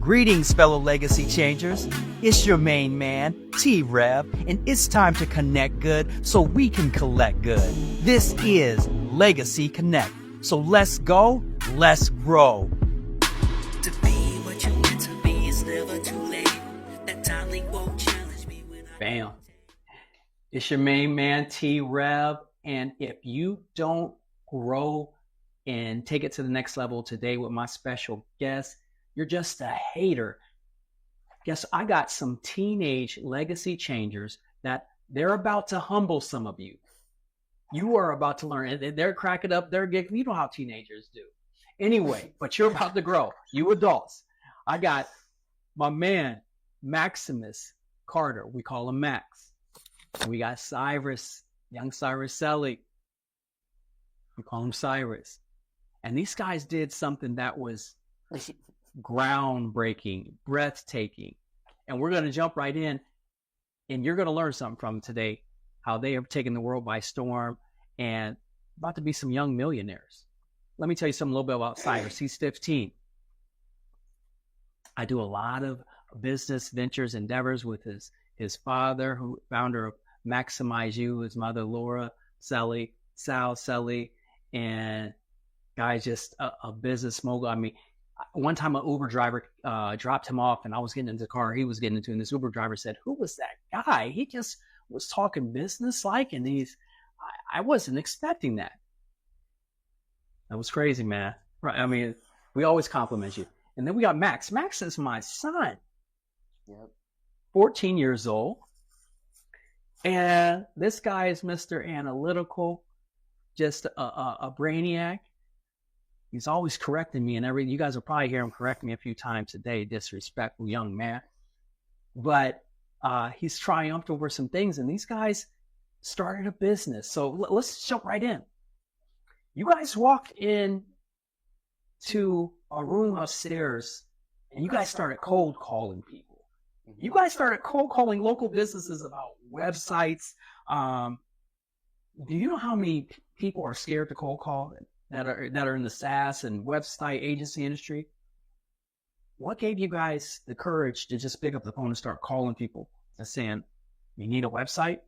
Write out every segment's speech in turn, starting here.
Greetings, fellow legacy changers. It's your main man, T-Rev, and it's time to connect good so we can collect good. This is Legacy Connect. So let's go, let's grow. To be what you meant to be is never too late. That time link won't challenge me when I... Bam. It's your main man, T-Rev, and if you don't grow and take it to the next level today with my special guest, you're just a hater. Guess I got some teenage legacy changers that they're about to humble some of you. You are about to learn, and they're cracking up, they're giggling. You know how teenagers do. Anyway, but you're about to grow. You adults. I got my man, Maximus Carter. We call him Max. And we got Cyrus, young Cyrus Selly. We call him Cyrus. And these guys did something that was groundbreaking, breathtaking. And we're going to jump right in, and you're going to learn something from them today, how they have taken the world by storm and about to be some young millionaires. Let me tell you something a little bit about Cyrus. He's 15. I do a lot of business ventures, endeavors with his father, who founder of Maximize You, his mother, Laura Selly, Sal Selly, and guy's just a business mogul. I mean, one time an Uber driver dropped him off, and I was getting into the car he was getting into, and this Uber driver said, "Who was that guy? He just was talking business-like, and I wasn't expecting that." That was crazy, man. Right? I mean, we always compliment you. And then we got Max. Max is my son. Yep. 14 years old. And this guy is Mr. Analytical, just a brainiac. He's always correcting me and everything. You guys will probably hear him correct me a few times a day, disrespectful young man. But he's triumphed over some things, and these guys started a business. So let's jump right in. You guys walked in to a room upstairs, and you guys started cold calling people. You guys started cold calling local businesses about websites. Do you know how many people are scared to cold call that are in the SaaS and website agency industry? What gave you guys the courage to just pick up the phone and start calling people and saying, "You need a website"?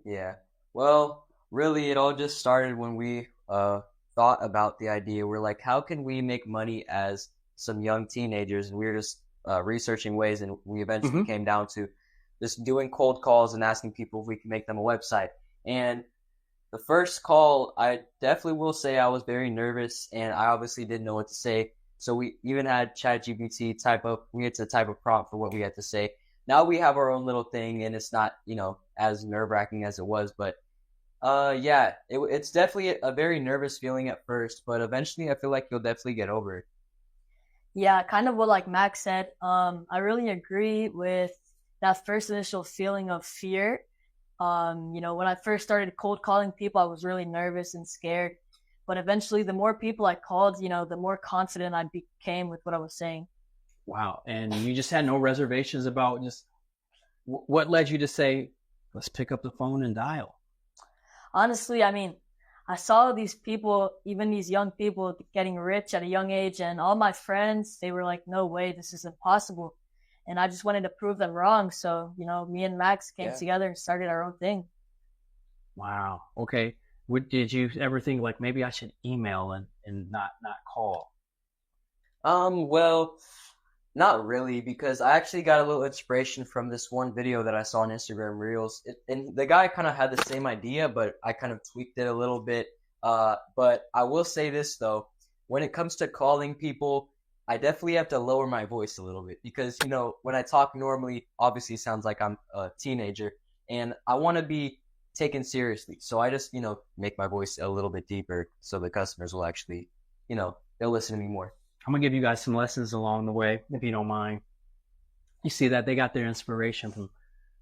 Yeah. Well, really, it all just started when we thought about the idea. We're like, how can we make money as some young teenagers? And we were just researching ways, and we eventually came down to just doing cold calls and asking people if we can make them a website. And the first call, I definitely will say I was very nervous, and I obviously didn't know what to say. So we even had ChatGPT we had to type a prompt for what we had to say. Now we have our own little thing, and it's not, as nerve-wracking as it was. But yeah, it's definitely a very nervous feeling at first, but eventually I feel like you'll definitely get over it. Yeah, kind of what like Max said. I really agree with that first initial feeling of fear. When I first started cold calling people, I was really nervous and scared. But eventually, the more people I called, the more confident I became with what I was saying. Wow. And you just had no reservations about just what led you to say, "Let's pick up the phone and dial"? Honestly, I mean, I saw these people, even these young people, getting rich at a young age, and all my friends, they were like, "No way, this is impossible." And I just wanted to prove them wrong. So, me and Max came together and started our own thing. Wow. Okay. Did you ever think like maybe I should email and not call? Well, not really, because I actually got a little inspiration from this one video that I saw on Instagram Reels. And the guy kind of had the same idea, but I kind of tweaked it a little bit. But I will say this, though. When it comes to calling people, I definitely have to lower my voice a little bit because, when I talk normally, obviously it sounds like I'm a teenager, and I want to be taken seriously. So I just, make my voice a little bit deeper so the customers will actually, they'll listen to me more. I'm going to give you guys some lessons along the way, if you don't mind. You see that they got their inspiration from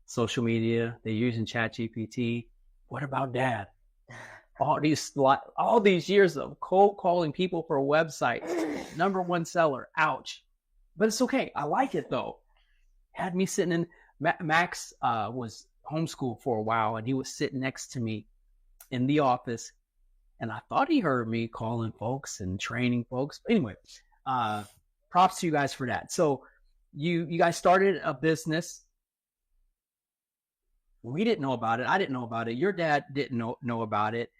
social media. They're using ChatGPT. What about Dad? All these years of cold calling people for websites. #1 seller. Ouch. But it's okay. I like it, though. Had me sitting in. Max was homeschooled for a while, and he was sitting next to me in the office. And I thought he heard me calling folks and training folks. But anyway, props to you guys for that. So you guys started a business. We didn't know about it. I didn't know about it. Your dad didn't know about it.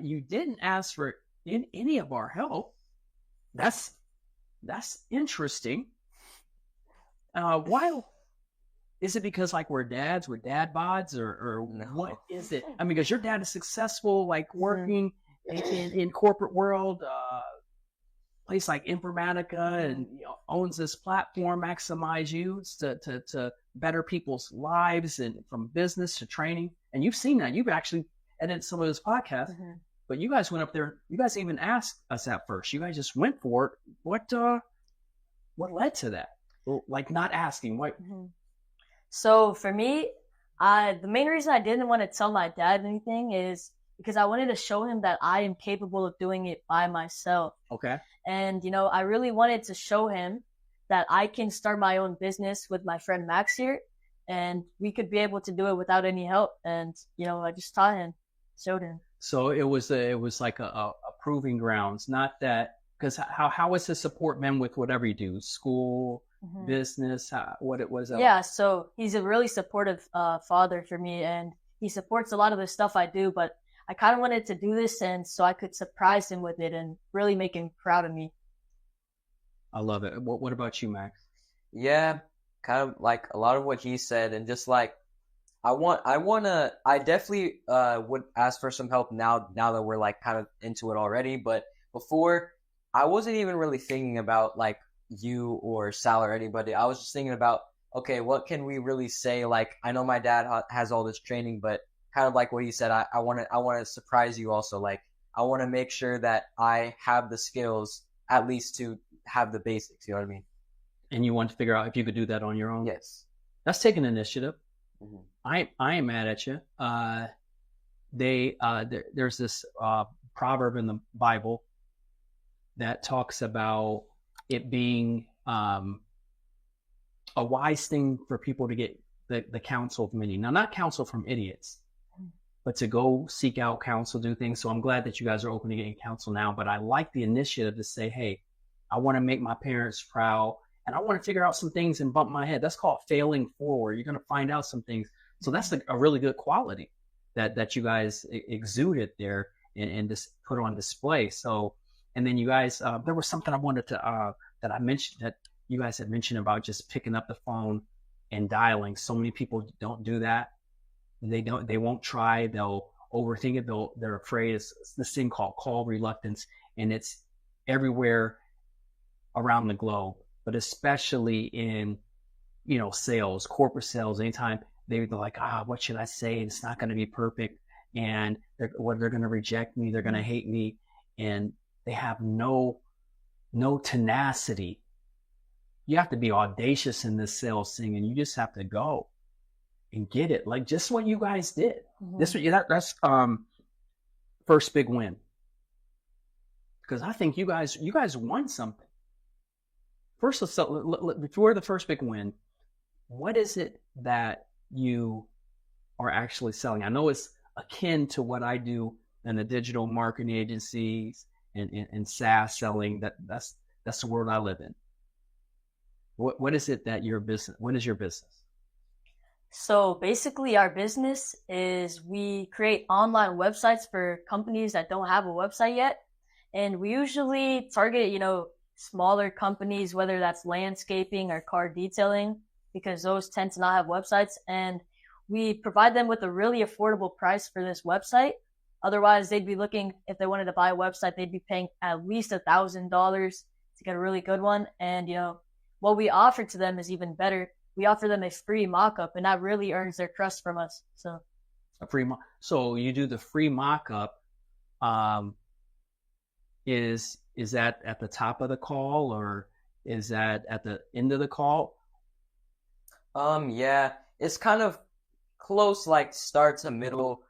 You didn't ask for any of our help. That's interesting. Why is it? Because like we're dad bods, or No. what is it? I mean, because your dad is successful, like working in corporate world, place like Informatica, and owns this platform, Maximize You, to better people's lives, and from business to training. And you've seen that. You've actually edited some of his podcasts. But you guys went up there. You guys even asked us at first. You guys just went for it. What led to that? Well, like not asking. What? So for me, the main reason I didn't want to tell my dad anything is because I wanted to show him that I am capable of doing it by myself. Okay. And, I really wanted to show him that I can start my own business with my friend Max here, and we could be able to do it without any help. And, I just taught him, showed him. So it was like a proving grounds, not that, because how is his support been with whatever you do, school, business, what it was? Yeah, so he's a really supportive father for me, and he supports a lot of the stuff I do, but I kind of wanted to do this and so I could surprise him with it and really make him proud of me. I love it. What about you, Max? Yeah, kind of like a lot of what he said, and just like I definitely would ask for some help now that we're like kind of into it already. But before, I wasn't even really thinking about like you or Sal or anybody. I was just thinking about, okay, what can we really say? Like, I know my dad has all this training, but kind of like what he said, I want to surprise you also. Like, I want to make sure that I have the skills at least to have the basics. You know what I mean? And you want to figure out if you could do that on your own? Yes. That's taking initiative. Mm-hmm. I ain't mad at you. There's this proverb in the Bible that talks about it being a wise thing for people to get the counsel of many. Now, not counsel from idiots, but to go seek out counsel, do things. So I'm glad that you guys are open to getting counsel now. But I like the initiative to say, hey, I want to make my parents proud, and I want to figure out some things and bump my head. That's called failing forward. You're going to find out some things. So that's a really good quality that you guys exuded there and just put on display. So, and then you guys, there was something I wanted to, that I mentioned, that you guys had mentioned about just picking up the phone and dialing. So many people don't do that. They won't try. They'll overthink it. They're afraid. It's this thing called call reluctance, and it's everywhere around the globe, but especially in, sales, corporate sales. Anytime they're like, what should I say? It's not going to be perfect. And they're going to reject me. They're going to hate me. And they have no tenacity. You have to be audacious in this sales thing, and you just have to go and get it. Like just what you guys did. That's first big win. Because I think you guys won something. First, before the first big win, what is it that you are actually selling? I know it's akin to what I do in the digital marketing agencies and SaaS selling. That's the world I live in. What is it that your business? What is your business? So basically, our business is we create online websites for companies that don't have a website yet, and we usually target smaller companies, whether that's landscaping or car detailing, because those tend to not have websites. And we provide them with a really affordable price for this website. Otherwise, they'd be looking, if they wanted to buy a website, they'd be paying at least $1,000 to get a really good one. And, what we offer to them is even better. We offer them a free mock-up, and that really earns their trust from us. So So you do the free mock-up. Is that at the top of the call, or is that at the end of the call? Yeah, it's kind of close, like start to middle.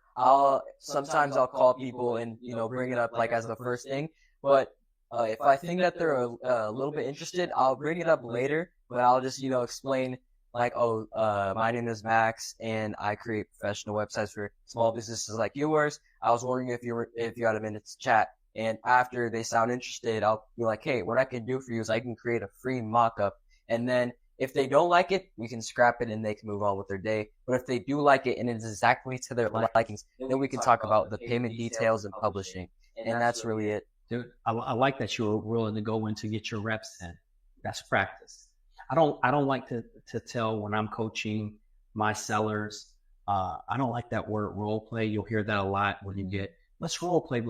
Sometimes I'll call people and bring it up like as the first thing, but if I think that they're a little bit interested, I'll bring it up later. But I'll just explain like, my name is Max, and I create professional websites for small businesses like yours. I was wondering if you had a minute to chat. And after they sound interested, I'll be like, hey, what I can do for you is I can create a free mock-up. And then if they don't like it, we can scrap it and they can move on with their day. But if they do like it and it's exactly to their likings, then we can talk about the payment details and publishing. And that's really it. Dude, I like that you were willing to go in to get your reps in. That's practice. I don't like to tell when I'm coaching my sellers. I don't like that word role play. You'll hear that a lot when you get, let's role play.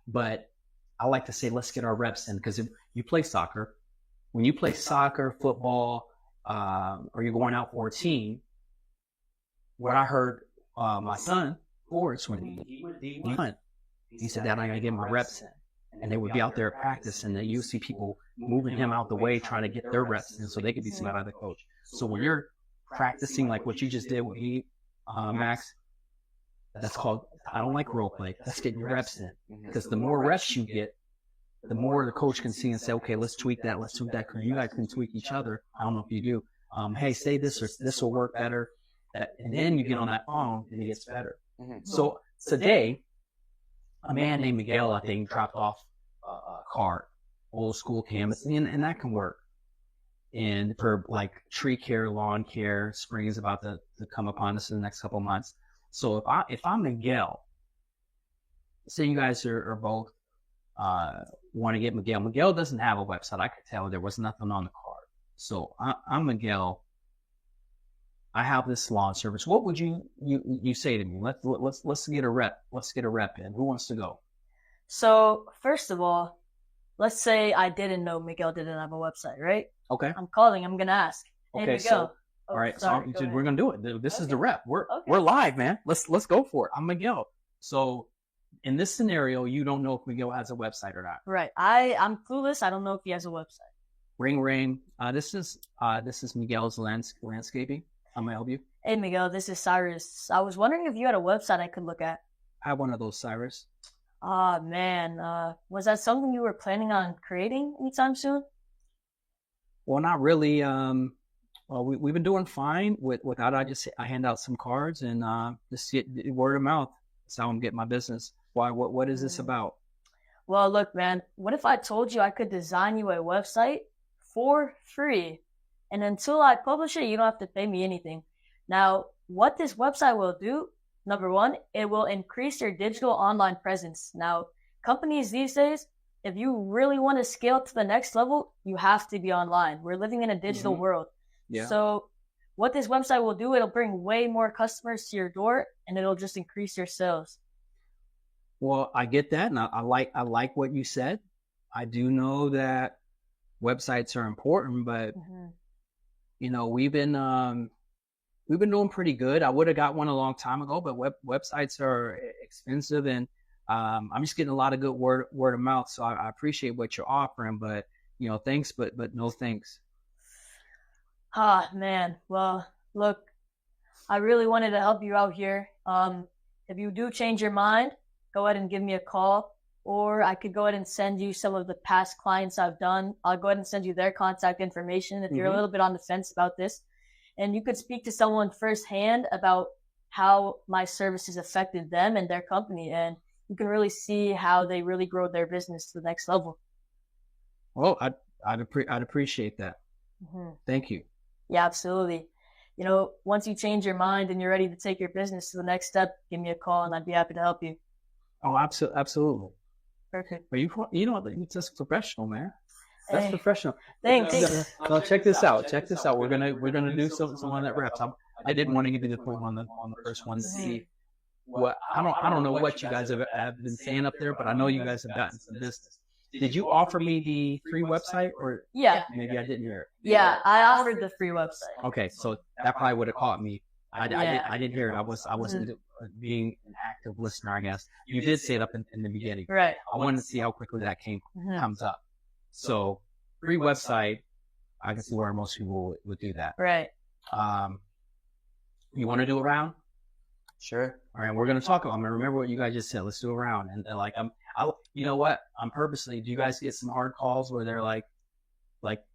But I like to say, let's get our reps in, because if you play soccer, when you play soccer, football, or you're going out for a team, what I heard my son, Forrest, when he went, he said, Dad, I gotta get my reps in. And they would be out there at practice, and you see people moving him out the way, trying to get their reps in so they could be seen by the coach. So when you're practicing like what you just did with me, Max, that's called, I don't like role play. Let's get your reps in. Because the more reps you get, the more the coach can see and say, okay, let's tweak that. Let's tweak that. You guys can tweak each other. I don't know if you do. Hey, say this, or this will work better. And then you get on that phone and it gets better. So today, a man named Miguel, I think, dropped off a cart, old school canvas, and that can work. And for like tree care, lawn care, spring is about to come upon us in the next couple of months. So if I'm Miguel, say you guys are both want to get Miguel. Miguel doesn't have a website. I could tell there was nothing on the card. So I'm Miguel. I have this lawn service. What would you say to me? Let's get a rep. Let's get a rep in. Who wants to go? So first of all, let's say I didn't know Miguel didn't have a website, right? Okay. I'm calling. I'm gonna ask. Hey, Okay. Miguel. All right. Sorry, So go we're ahead. gonna do it. This is the Okay. rep. Okay. We're live, man. Let's go for it. I'm Miguel. So in this scenario, you don't know if Miguel has a website or not. Right. I'm clueless. I don't know if he has a website. Ring ring. This is Miguel's landscaping. I'm gonna help you. Hey, Miguel. This is Cyrus. I was wondering if you had a website I could look at. I have one of those, Cyrus. Ah, man. Was that something you were planning on creating anytime soon? Well, not really. Well, we've been doing fine without. I hand out some cards and just get word of mouth. That's how I'm getting my business. Why? What is this about? Well, look, man. What if I told you I could design you a website for free? And until I publish it, you don't have to pay me anything. Now, what this website will do, number one, it will increase your digital online presence. Now, companies these days, if you really want to scale to the next level, you have to be online. We're living in a digital world. Yeah. So what this website will do, it'll bring way more customers to your door, and it'll just increase your sales. Well, I get that, and I like what you said. I do know that websites are important, but you know, we've been doing pretty good. I would have got one a long time ago, but websites are expensive, and I'm just getting a lot of good word of mouth. So I appreciate what you're offering, but you know, thanks, but no thanks. Ah, man. Well, look, I really wanted to help you out here. If you do change your mind, go ahead and give me a call, or I could go ahead and send you some of the past clients I've done. I'll go ahead and send you their contact information if you're a little bit on the fence about this. And you could speak to someone firsthand about how my services affected them and their company, and you can really see how they really grow their business to the next level. Well, I'd appreciate that. Thank you. Yeah, absolutely. You know, once you change your mind and you're ready to take your business to the next step, give me a call and I'd be happy to help you. Oh, absolutely. Perfect. But you know, you're just professional, man. That's Hey, professional. thanks. Now check this out. Check this out. We're gonna do some on that reps. I didn't want to give you the point on the first one to see what I don't know what you guys have been saying up there, but I know you guys have gotten some business. Did you offer me the free website, or Yeah. maybe I didn't hear it? Yeah, I offered the free website. Okay, so that probably would have caught me. I Yeah. didn't hear it. I wasn't being an active listener, I guess. You did say it up in the beginning. Right. I wanted to see how quickly that Mhm. comes up. So free website, I can see where most people would do that. Right. You want to do a round? Sure. All right, we're gonna talk about. I'm gonna remember what you guys just said. Let's do a round. And like you know what? I'm purposely. Do you guys get some hard calls where they're like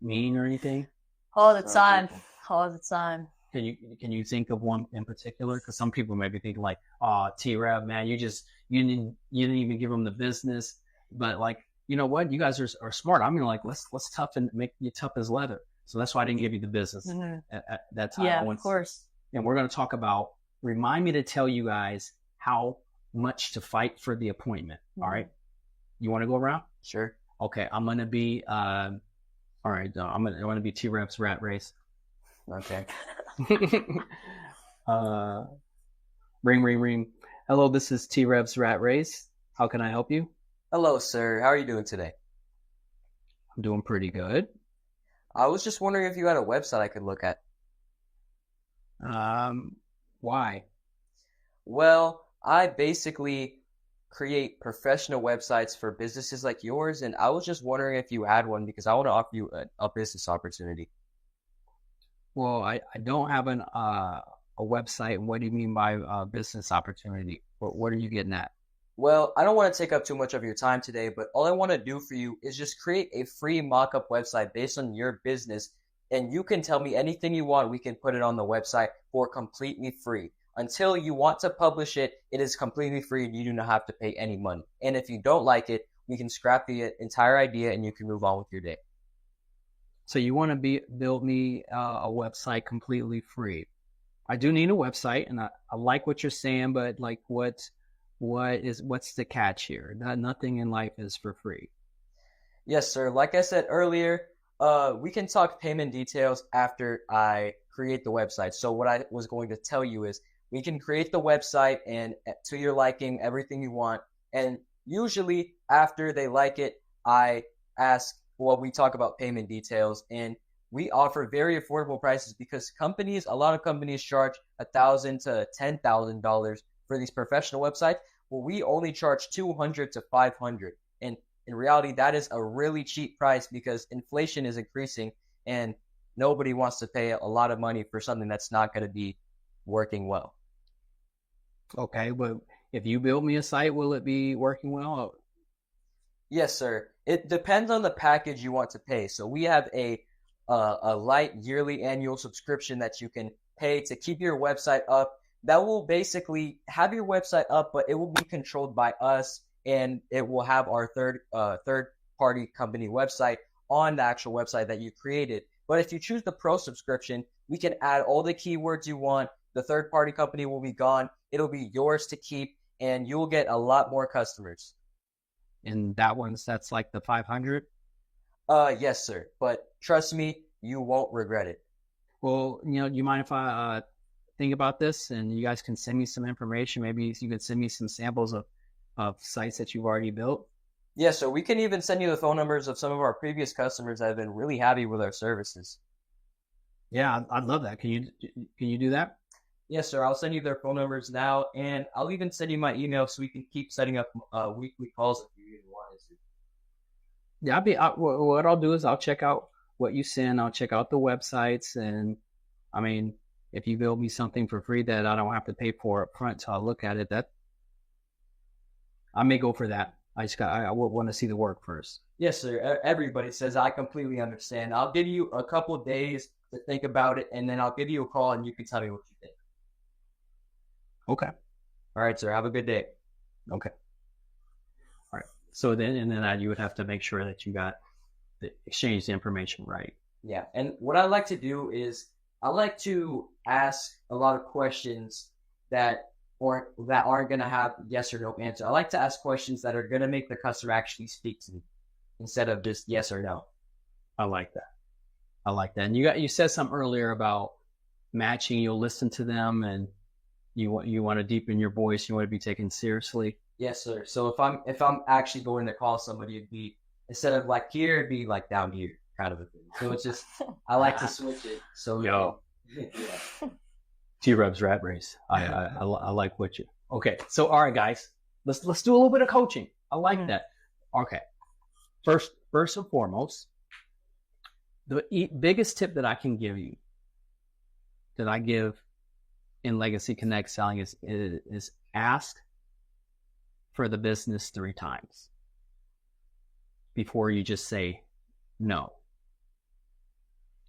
mean or anything? All the time. All the time. Can you think of one in particular? Because some people may be thinking like, "Oh, T-Rev, man, you didn't even give them the business. but like, you know what? You guys are smart. I'm gonna like let's toughen, make you tough as leather. So that's why I didn't give you the business at that time. Yeah, of course. And we're gonna talk about. Remind me to tell you guys how much to fight for the appointment. All right. You want to go around? Sure. Okay. I'm gonna be. All right. I'm gonna be T-Rep's rat race. Okay. Ring, ring, ring. Hello, this is T-Rep's rat race. How can I help you? Hello, sir. How are you doing today? I'm doing pretty good. I was just wondering if you had a website I could look at. Why? Well, I basically create professional websites for businesses like yours, and I was just wondering if you had one because I want to offer you a business opportunity. Well, I don't have a website. What do you mean by business opportunity? What are you getting at? Well, I don't want to take up too much of your time today, but all I want to do for you is just create a free mock-up website based on your business, and you can tell me anything you want. We can put it on the website for completely free. Until you want to publish it, it is completely free and you do not have to pay any money. And if you don't like it, we can scrap the entire idea and you can move on with your day. So you want to build me a website completely free? I do need a website, and I like what you're saying, but like what's the catch here? Nothing in life is for free. Yes, sir. Like I said earlier, we can talk payment details after I create the website. So what I was going to tell you is we can create the website and to your liking, everything you want. And usually after they like it, I ask, well, we talk about payment details, and we offer very affordable prices because a lot of companies charge $1,000 to $10,000 for these professional websites. Well, we only charge $200 to $500. And in reality, that is a really cheap price because inflation is increasing and nobody wants to pay a lot of money for something that's not going to be working well. Okay, but if you build me a site, will it be working well? Yes, sir. It depends on the package you want to pay. So we have a light yearly annual subscription that you can pay to keep your website up. That will basically have your website up, but it will be controlled by us, and it will have our third party company website on the actual website that you created. But if you choose the pro subscription, we can add all the keywords you want. The third party company will be gone. It'll be yours to keep, and you'll get a lot more customers. And that's like the 500? Yes, sir. But trust me, you won't regret it. Well, do you mind if I think about this and you guys can send me some information? Maybe you can send me some samples of sites that you've already built. Yeah, so we can even send you the phone numbers of some of our previous customers that have been really happy with our services. Yeah, I'd love that. Can you do that? Yes, sir. I'll send you their phone numbers now, and I'll even send you my email so we can keep setting up weekly calls if you even wanted to. Yeah, what I'll do is I'll check out what you send. I'll check out the websites, and I mean, if you build me something for free that I don't have to pay for up front, so I'll look at it. That I may go for that. I want to see the work first. Yes, sir. Everybody says I completely understand. I'll give you a couple of days to think about it, and then I'll give you a call, and you can tell me what you think. Okay. All right, sir. Have a good day. Okay. All right. So then you would have to make sure that you got exchange the information right. Yeah. And what I like to do is I like to ask a lot of questions that aren't going to have yes or no answer. I like to ask questions that are going to make the customer actually speak to me instead of just yes or no. I like that. And you said something earlier about matching. You'll listen to them, and you want to deepen your voice. You want to be taken seriously. Yes, sir. So if I'm actually going to call somebody, it'd be instead of like here, it'd be like down here, kind of a thing. So it's just I like to switch it. So yeah. T-Rep's rat race. I like what you. Okay, so all right, guys, let's do a little bit of coaching. I like that. Okay, first and foremost, the biggest tip that I can give you, that I give in Legacy Connect selling is ask for the business 3 times before you just say no.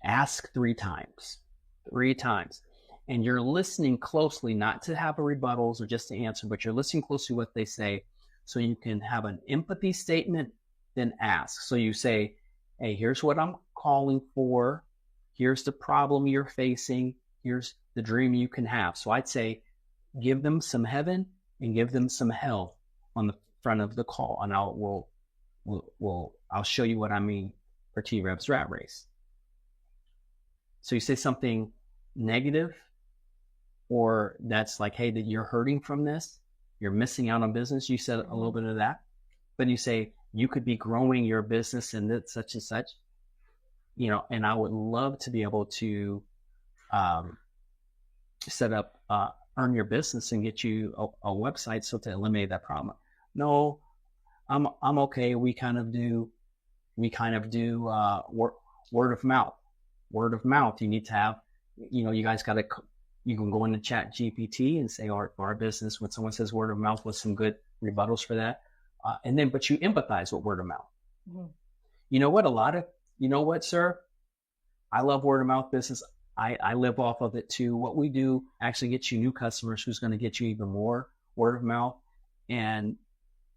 Ask 3 times. 3 times. And you're listening closely, not to have a rebuttals or just to answer, but you're listening closely to what they say So you can have an empathy statement, then ask. So you say, hey, here's what I'm calling for. Here's the problem you're facing. Here's the dream you can have. So I'd say, give them some heaven and give them some hell on the front of the call. And I'll show you what I mean for T-Rev's Rat Race. So you say something negative, or that's like, hey, that you're hurting from this, you're missing out on business. You said a little bit of that, but you say you could be growing your business in this, such and such, and I would love to be able to set up, earn your business and get you a website so to eliminate that problem. No, I'm okay. We kind of do word of mouth. Word of mouth. You need to have, you guys got to. You can go into Chat GPT and say, for our business, when someone says word of mouth, with some good rebuttals for that, but you empathize with word of mouth. Mm-hmm. You know what, sir? I love word of mouth business. I live off of it too. What we do actually gets you new customers, who's going to get you even more word of mouth. And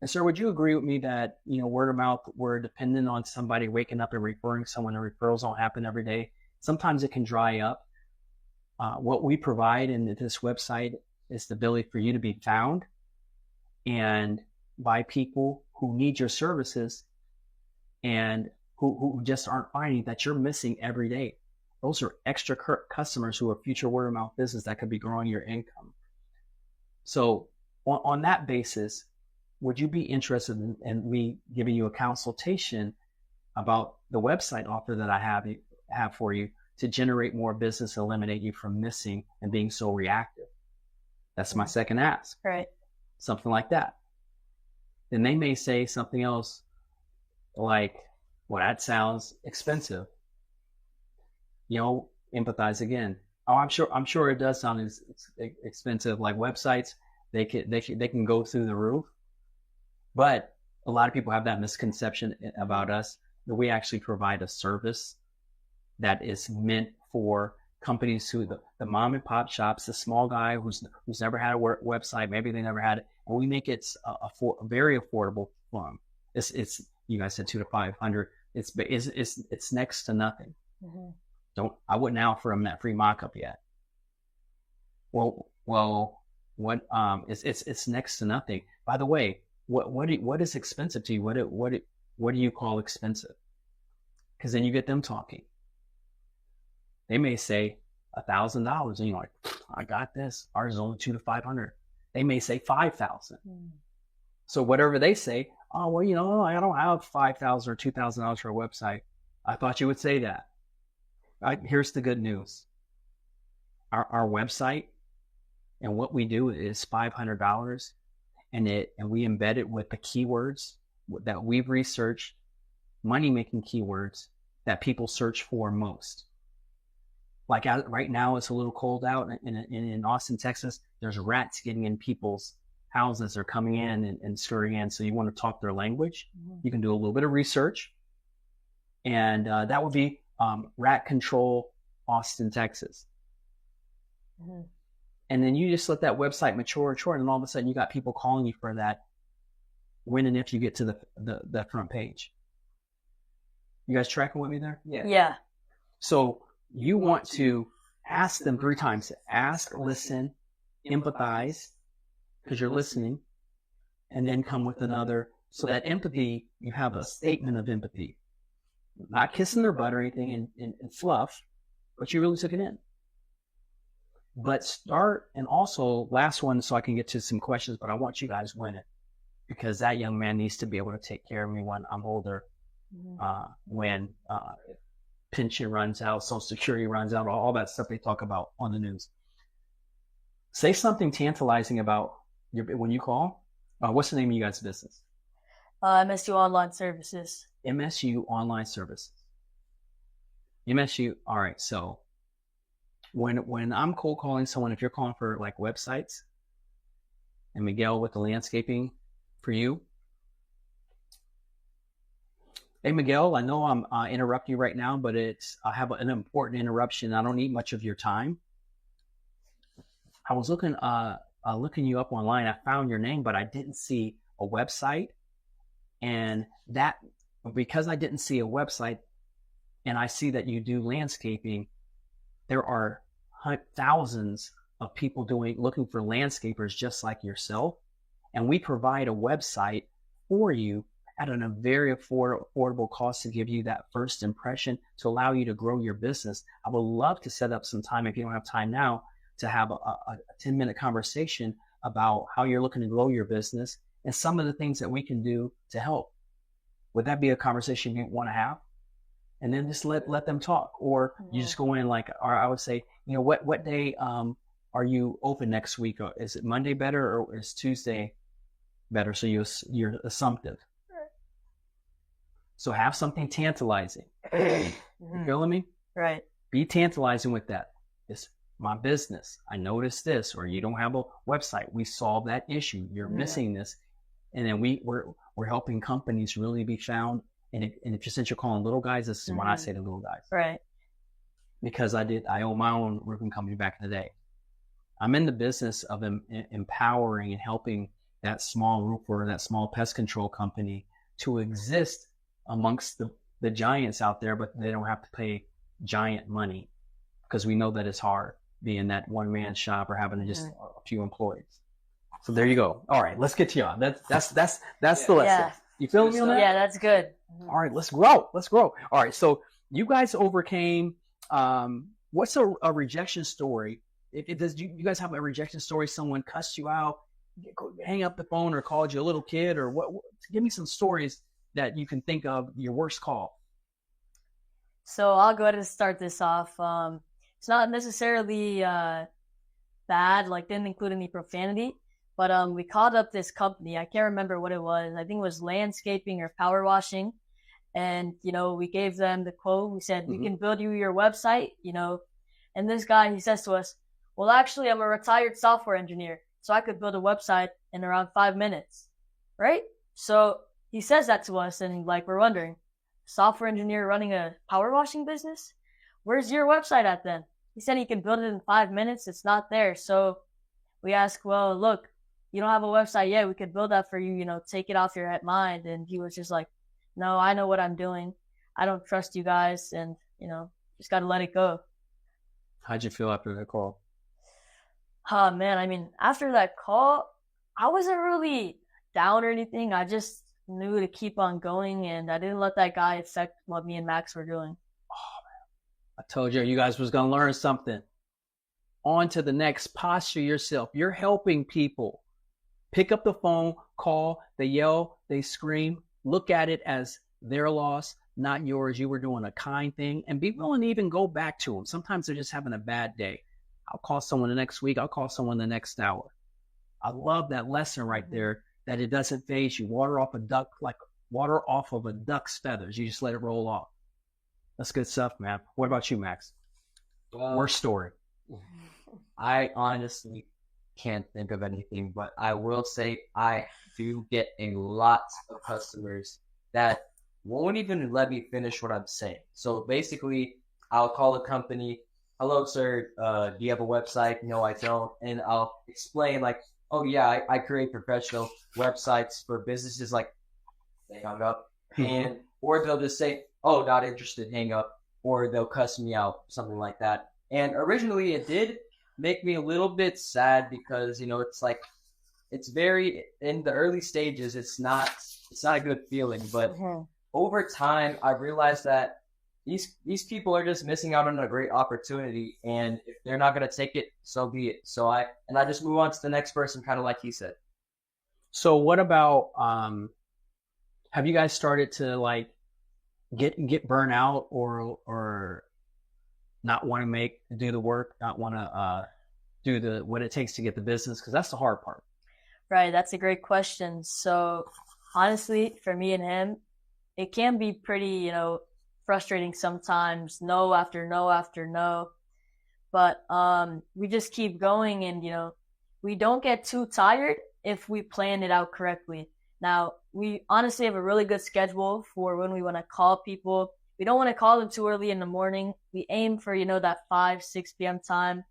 sir, would you agree with me that, word of mouth, we're dependent on somebody waking up and referring someone, and referrals don't happen every day. Sometimes it can dry up. What we provide in this website is the ability for you to be found and by people who need your services and who just aren't finding that you're missing every day. Those are extra customers who are future word of mouth business that could be growing your income. So on that basis, would you be interested in me giving you a consultation about the website offer that I have for you to generate more business, eliminate you from missing and being so reactive? That's my second ask. Right. Something like that. Then they may say something else like, well, that sounds expensive. Empathize again. Oh, I'm sure it does sound expensive. Like websites, they can go through the roof. But a lot of people have that misconception about us, that we actually provide a service that is meant for companies who the mom and pop shops, the small guy who's never had a website, maybe they never had it, and we make it a very affordable form. It's you guys said $200 to $500. It's next to nothing. Mm-hmm. I wouldn't offer them that free mock-up yet. Well, what it's next to nothing. By the way, what is expensive to you? What do you call expensive? Because then you get them talking. They may say $1,000, and you're like, I got this. Ours is only $200 to $500. They may say $5,000. So whatever they say, oh well, I don't have $5,000 or $2,000 for a website. I thought you would say that. Here's the good news. Our website and what we do is $500, and we embed it with the keywords that we've researched, money-making keywords that people search for most. Like right now, it's a little cold out in Austin, Texas. There's rats getting in people's houses. They're coming in and scurrying in. So you want to talk their language. Mm-hmm. You can do a little bit of research. And that would be Rat Control Austin, Texas. Mm-hmm. And then you just let that website mature, and then all of a sudden you got people calling you for that when and if you get to the front page. You guys tracking with me there? Yeah. So you want to ask them 3 times. Ask, listen, empathize, because you're listening, and then come with another. So that empathy, you have a statement of empathy. Not kissing their butt or anything in fluff, but you really took it in. But start, and also, last one, so I can get to some questions, but I want you guys winning, because that young man needs to be able to take care of me when I'm older, when pension runs out, Social Security runs out, all that stuff they talk about on the news. Say something tantalizing about when you call. What's the name of you guys' business? MSU Online Services. MSU Online Services. MSU. All right. So when I'm cold calling someone, if you're calling for like websites, and Miguel with the landscaping for you. Hey, Miguel, I know I'm interrupting you right now, but I have an important interruption. I don't need much of your time. I was looking you up online. I found your name, but I didn't see a website, and that, because I didn't see a website and I see that you do landscaping, there are thousands of people looking for landscapers just like yourself. And we provide a website for you at a very affordable cost to give you that first impression to allow you to grow your business. I would love to set up some time, if you don't have time now, to have a 10-minute conversation about how you're looking to grow your business and some of the things that we can do to help. Would that be a conversation you want to have? And then just let them talk. Or you just go in or I would say, what day are you open next week? Or is it Monday better or is Tuesday better? So you're assumptive. So have something tantalizing. You feeling me? Right. Be tantalizing with that. It's my business. I noticed this, or you don't have a website. We solve that issue. You're missing this. And then we're helping companies really be found. And if since you're calling little guys, this is when I say the little guys. Right. Because I own my own roofing company back in the day. I'm in the business of empowering and helping that small roofer, that small pest control company to exist amongst the giants out there, but they don't have to pay giant money, because we know that it's hard being that one-man shop or having just a few employees. So there you go. All right, let's get to y'all. That's the lesson. Yeah. You feel me on that? Yeah, that's good. All right, let's grow. All right, so you guys overcame. What's a rejection story? You guys have a rejection story? Someone cussed you out, hang up the phone, or called you a little kid, or what? Give me some stories that you can think of, your worst call. So I'll go ahead and start this off. It's not necessarily bad, like didn't include any profanity, but we called up this company. I can't remember what it was. I think it was landscaping or power washing. And, we gave them the quote. We said, we can build you your website, and this guy, he says to us, well, actually, I'm a retired software engineer, so I could build a website in around 5 minutes, right? So he says that to us, and we're wondering, software engineer running a power washing business? Where's your website at then? He said he can build it in 5 minutes. It's not there. So we asked, well, look, you don't have a website yet. We could build that for you, take it off your mind. And he was just like, no, I know what I'm doing. I don't trust you guys. And, just got to let it go. How'd you feel after that call? Oh, man. I mean, after that call, I wasn't really down or anything. I just knew to keep on going, and I didn't let that guy affect what me and Max were doing. Oh, man. I told you guys was going to learn something. On to the next. Posture yourself. You're helping people. Pick up the phone, call, they yell, they scream. Look at it as their loss, not yours. You were doing a kind thing, and be willing to even go back to them. Sometimes they're just having a bad day. I'll call someone the next week. I'll call someone the next hour. I love that lesson right there, that it doesn't phase you. Water off of a duck's feathers. You just let it roll off. That's good stuff, man. What about you, Max? Worst story. I honestly can't think of anything, but I will say I do get a lot of customers that won't even let me finish what I'm saying. So basically, I'll call a company. Hello, sir. Do you have a website? No, I don't. And I'll explain oh yeah, I create professional websites for businesses. They hung up, or they'll just say, oh, not interested, hang up, or they'll cuss me out, something like that. And originally, it did make me a little bit sad because it's very in the early stages. It's not a good feeling, but over time, I realized that these people are just missing out on a great opportunity, and if they're not going to take it, so be it. So I just move on to the next person, kind of like he said. So what about have you guys started to get burnt out or not want to do the work, not want to do what it takes to get the business? Because that's the hard part. Right, that's a great question. So honestly, for me and him, it can be pretty, frustrating sometimes, no after no after no. But we just keep going, and we don't get too tired if we plan it out correctly. Now, we honestly have a really good schedule for when we want to call people. We don't want to call them too early in the morning. We aim for, that 5, 6 p.m. time.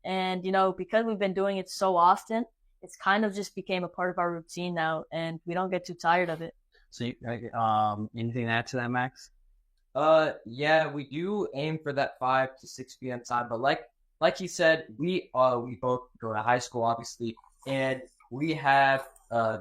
And, because we've been doing it so often, it's kind of just became a part of our routine now, and we don't get too tired of it. So, anything to add to that, Max? Yeah, we do aim for that 5 to 6 p.m. time, but like you said, we both go to high school, obviously, and we have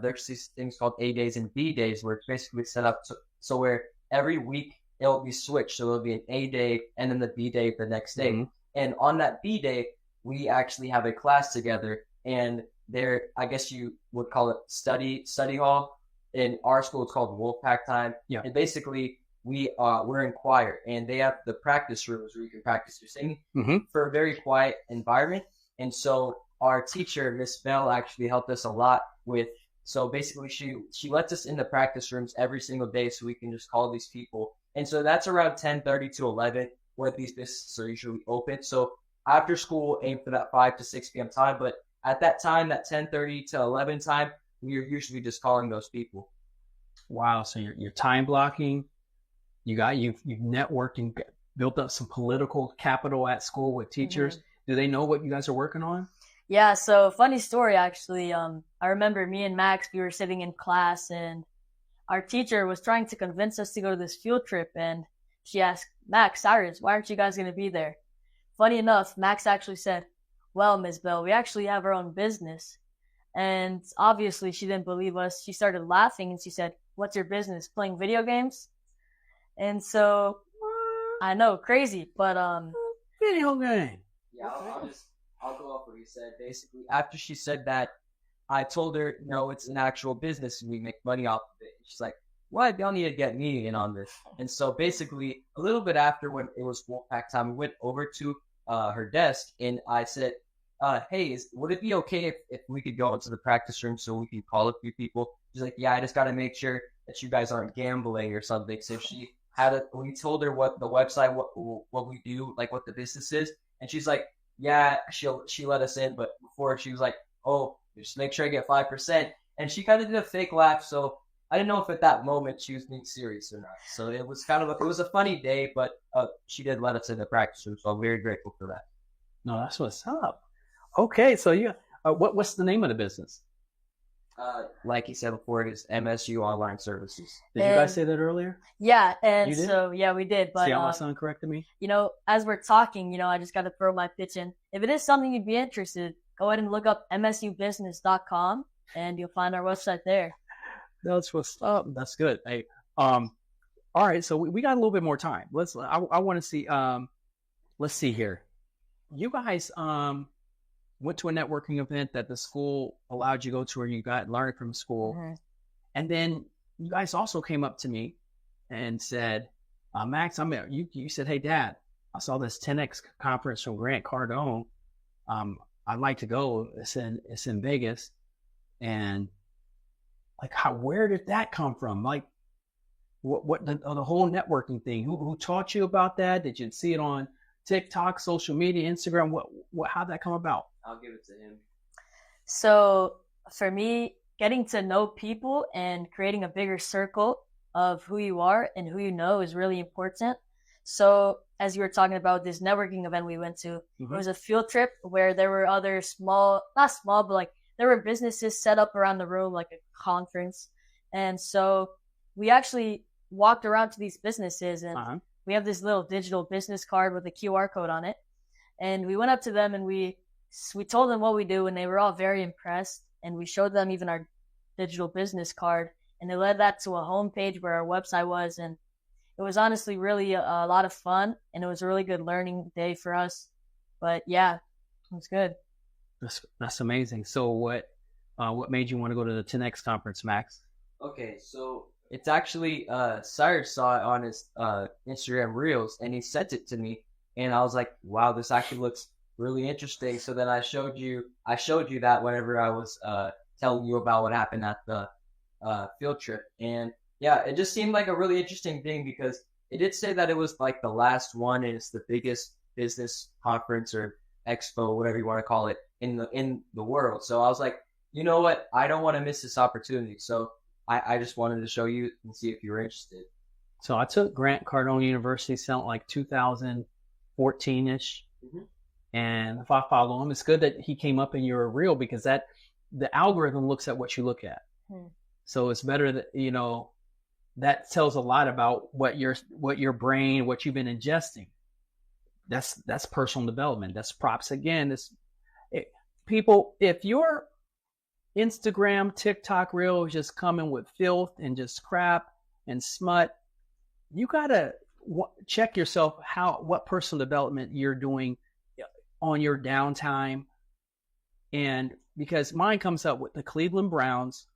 there's these things called A days and B days, where it's basically set up so where every week it'll be switched, so it'll be an A day and then the B day the next day, Mm-hmm. and on that B day we actually have a class together, and there I guess you would call it study hall. In our school, it's called Wolfpack time, Yeah. and basically we're in choir, and they have the practice rooms where you can practice your singing Mm-hmm. for a very quiet environment. And so our teacher, Miss Bell, actually helped us a lot with. So basically, she lets us in the practice rooms every single day, so we can just call these people. And so that's around 10:30 to 11, where these businesses are usually open. So after school, aim for that 5 to 6 p.m. time. But at that time, that 10:30 to 11 time, we are usually just calling those people. Wow. So you're time blocking. You've networked and built up some political capital at school with teachers. Do they know what you guys are working on? Yeah, so funny story actually. I remember me and Max, we were sitting in class and our teacher was trying to convince us to go to this field trip, and she asked, Max, Cyrus, why aren't you guys going to be there? Funny enough, Max actually said, well, Ms. Bell, we actually have our own business. And obviously she didn't believe us. She started laughing and she said, what's your business? Playing video games? And so I know, crazy, but Video game. Yeah, I'll go off what you said. Basically, after she said that, I told her, no, it's an actual business and we make money off of it. She's like, what? Y'all need to get me in on this. And so basically, a little bit after when it was Wolfpack time, we went over to her desk and I said, hey, would it be okay if we could go into the practice room so we can call a few people? She's like, yeah, I just got to make sure that you guys aren't gambling or something. So we told her what the website, what we do, like what the business is. And she's like, yeah, she let us in. But before she was like, oh, just make sure I get 5%. And she kind of did a fake laugh. So I didn't know if at that moment she was being serious or not. So it was it was a funny day, but she did let us in the practice room. So I'm very grateful for that. No, that's what's up. Okay, so what's the name of the business? Like you said before, it is MSU Online Services. Did you guys say that earlier? yeah, and You did? so yeah, we did. But See how my son corrected me? as we're talking, I just got to throw my pitch in. If it is something you'd be interested, go ahead and look up msubusiness.com and you'll find our website there. That's what's up. That's good. Hey, all right. So we got a little bit more time. I want to see. Let's see here. You guys went to a networking event that the school allowed you to go to, where you got learned from school, and then you guys also came up to me and said, Max, you said, hey, Dad, I saw this 10X conference from Grant Cardone. I'd like to go. It's in Vegas, and like, where did that come from? Like, what the whole networking thing? Who taught you about that? Did you see it on TikTok, social media, Instagram? How'd that come about? I'll give it to him. So for me, getting to know people and creating a bigger circle of who you are and who you know is really important. So as you were talking about this networking event we went to, it was a field trip where there were other not small, but like there were businesses set up around the room, like a conference. And so we actually walked around to these businesses, and we have this little digital business card with a QR code on it. And we went up to them and we told them what we do, and they were all very impressed. And we showed them even our digital business card, and they led that to a homepage where our website was. And it was honestly really a lot of fun, and it was a really good learning day for us. But yeah, it was good. That's amazing. So what made you want to go to the 10X conference, Max? Okay, so it's actually Cyrus saw it on his Instagram Reels, and he sent it to me, and I was like, wow, this actually looks really interesting. So then I showed you that whenever I was telling you about what happened at the field trip. And yeah, it just seemed like a really interesting thing, because it did say that it was like the last one, and it's the biggest business conference or expo, whatever you want to call it, in the world. So I was like, you know what? I don't want to miss this opportunity. So I just wanted to show you and see if you were interested. So I took Grant Cardone University, sound like 2014-ish. And if I follow him, it's good that he came up in your reel, because that the algorithm looks at what you look at. Hmm. So it's better that, you know, that tells a lot about what your brain, what you've been ingesting. That's personal development. That's props again. People, if your Instagram, TikTok reel is just coming with filth and just crap and smut, you gotta check yourself what personal development you're doing on your downtime. And because mine comes up with the Cleveland Browns,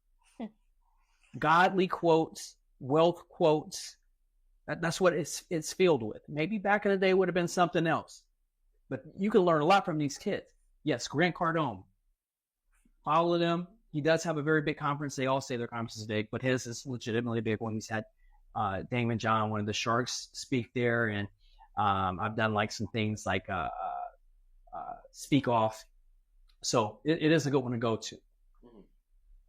godly quotes, wealth quotes. That's what it's filled with. Maybe back in the day would have been something else, but you can learn a lot from these kids. Yes, Grant Cardone. Follow them. He does have a very big conference. They all say their conference is big, but his is legitimately a big one. He's had Damon John, one of the Sharks, speak there, and I've done like some things like Speak Off. So it is a good one to go to.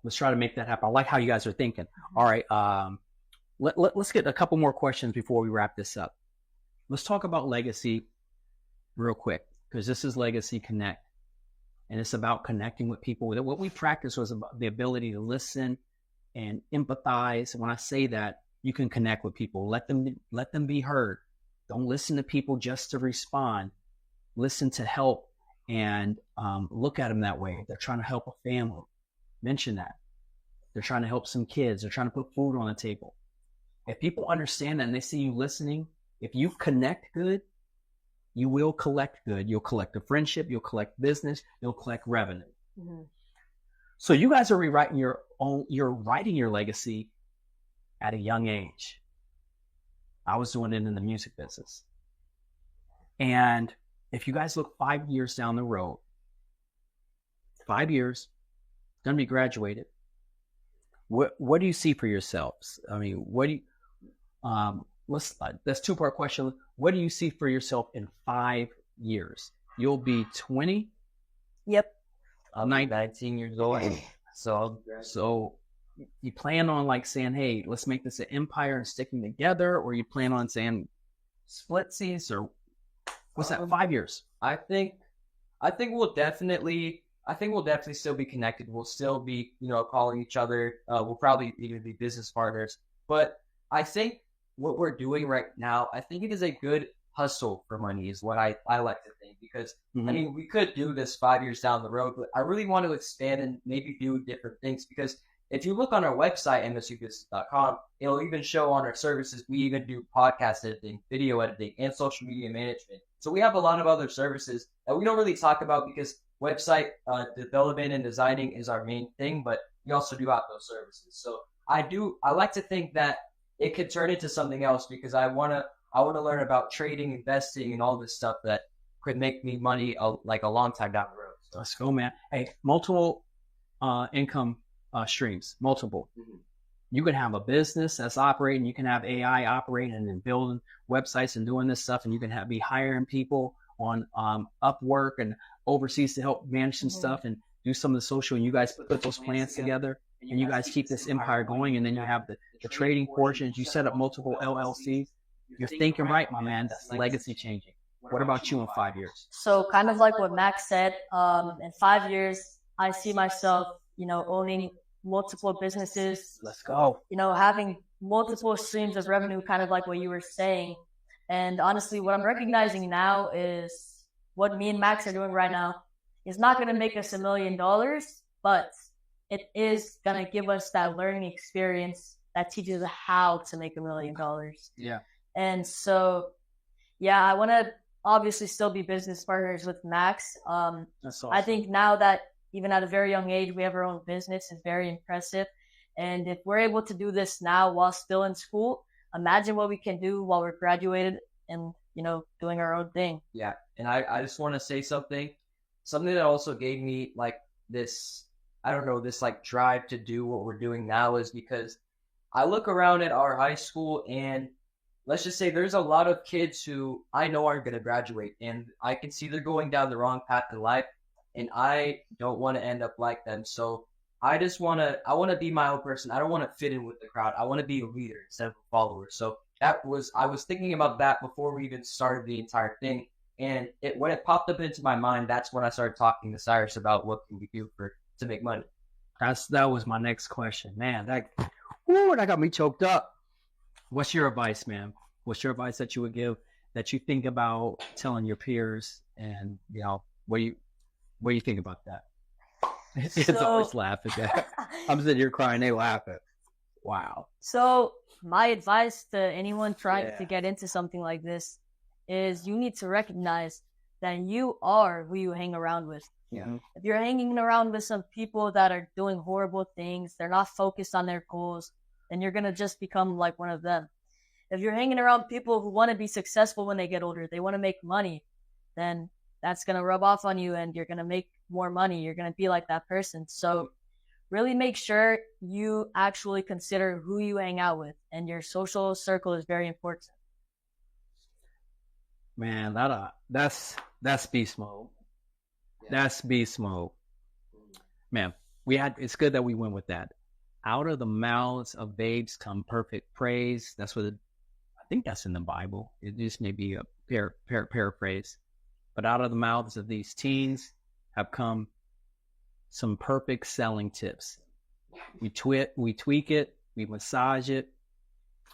Let's try to make that happen. I like how you guys are thinking. All right, let's get a couple more questions before we wrap this up. Let's talk about legacy real quick, because this is Legacy Connect. And it's about connecting with people. What we practiced was about the ability to listen and empathize. And when I say that, you can connect with people. Let them be heard. Don't listen to people just to respond. Listen to help and look at them that way. They're trying to help a family. Mention that. They're trying to help some kids. They're trying to put food on the table. If people understand that and they see you listening, if you connect good, you will collect good. You'll collect a friendship. You'll collect business. You'll collect revenue. Mm-hmm. So you guys are rewriting you're writing your legacy at a young age. I was doing it in the music business. And if you guys look 5 years down the road, 5 years, going to be graduated. What do you see for yourselves? I mean, what do you, that's two-part question. What do you see for yourself in 5 years? You'll be 20? Yep. I'm 19 years old. So you plan on like saying, hey, let's make this an empire and sticking together, or you plan on saying splitsies, or what's that? 5 years. I think we'll definitely still be connected. We'll still be, calling each other. We'll probably even be business partners. But I think what we're doing right now, I think it is a good hustle for money is what I like to think, because I mean, we could do this 5 years down the road, but I really want to expand and maybe do different things, because if you look on our website, msubusiness.com, it'll even show on our services. We even do podcast editing, video editing, and social media management. So we have a lot of other services that we don't really talk about, because website development and designing is our main thing, but we also do have those services. So I like to think that it could turn into something else, because I want to learn about trading, investing, and all this stuff that could make me money like a long time down the road. So. Let's go, man. Hey, multiple income streams, multiple. Mm-hmm. You can have a business that's operating. You can have AI operating and building websites and doing this stuff, and you can be hiring people on Upwork and overseas to help manage some stuff and do some of the social. And you guys put those plans together, and you guys keep this empire going. And then you have the trading portions. You set up multiple LLCs. You're thinking right, my man. That's legacy changing. What about you in 5 years? So kind of like what Max said, in 5 years, I see myself, owning multiple businesses. Let's go. Having multiple streams of revenue, kind of like what you were saying. And honestly, what I'm recognizing now is what me and Max are doing right now is not going to make us $1 million, but it is going to give us that learning experience that teaches us how to make $1 million. Yeah. And so, yeah, I want to obviously still be business partners with Max. That's awesome. I think now that even at a very young age, we have our own business is very impressive. And if we're able to do this now while still in school, imagine what we can do while we're graduated and, doing our own thing. Yeah. And I just want to say something that also gave me like this, I don't know, this like drive to do what we're doing now, is because I look around at our high school, and let's just say there's a lot of kids who I know aren't going to graduate, and I can see they're going down the wrong path in life, and I don't want to end up like them. So I want to be my own person. I don't want to fit in with the crowd. I want to be a leader instead of a follower. So I was thinking about that before we even started the entire thing. And when it popped up into my mind, that's when I started talking to Cyrus about what can we do to make money. That was my next question, man. That got me choked up. What's your advice, man? What's your advice that you would give, that you think about telling your peers, and what do you think about that? It's always laughing. I'm sitting here crying, they laughing. Wow. So my advice to anyone trying to get into something like this is you need to recognize that you are who you hang around with. Yeah. If you're hanging around with some people that are doing horrible things, they're not focused on their goals, then you're going to just become like one of them. If you're hanging around people who want to be successful when they get older, they want to make money, then that's going to rub off on you and you're going to make more money. You're going to be like that person. So really make sure you actually consider who you hang out with, and your social circle is very important. Man, that's beast mode. That's beast mode. Man, it's good that we went with that. Out of the mouths of babes come perfect praise. That's what I think that's in the Bible. It just may be a paraphrase. But out of the mouths of these teens have come some perfect selling tips. We tweak it, we massage it.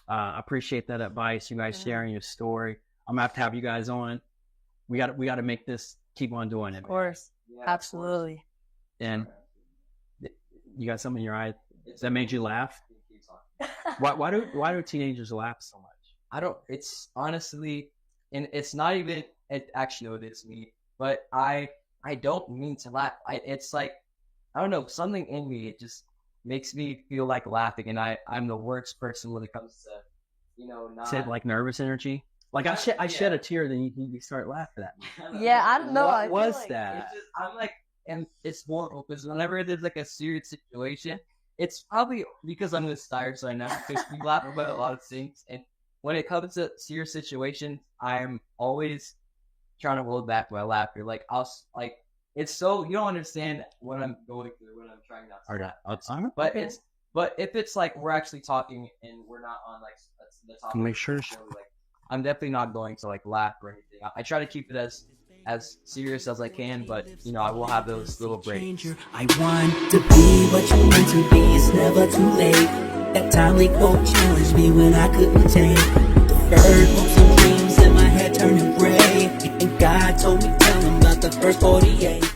I appreciate that advice. You guys sharing your story. I'm gonna have you guys on. We got to make this keep on doing it. Of course, absolutely. And you got something in your eye that made you laugh? Why do teenagers laugh so much? I don't. It's honestly, and it's not even. It actually, no, it is me. But I don't mean to laugh. It's like, I don't know, something in me. It just makes me feel like laughing, and I'm the worst person when it comes to, not. Said like nervous energy. Like I shed a tear, then you start laughing at me. Yeah, I don't know. What was that? It's just, I'm like, and it's horrible because whenever there's like a serious situation, it's probably because I'm this tired, so I know because we laugh about a lot of things, and when it comes to serious situations, I'm always trying to hold back my laughter. Like it's so, you don't understand what I'm going through when I'm trying not to laugh. But if it's like we're actually talking and we're not on like the topic, make sure. Like, I'm definitely not going to like laugh or anything. I try to keep it as serious as I can, but I will have those little breaks. I want to be what you meant to be. It's never too late. That timely quote challenged me when I couldn't take. Deferred hopes and dreams in my head turning gray. And God told me tell him about the first 48.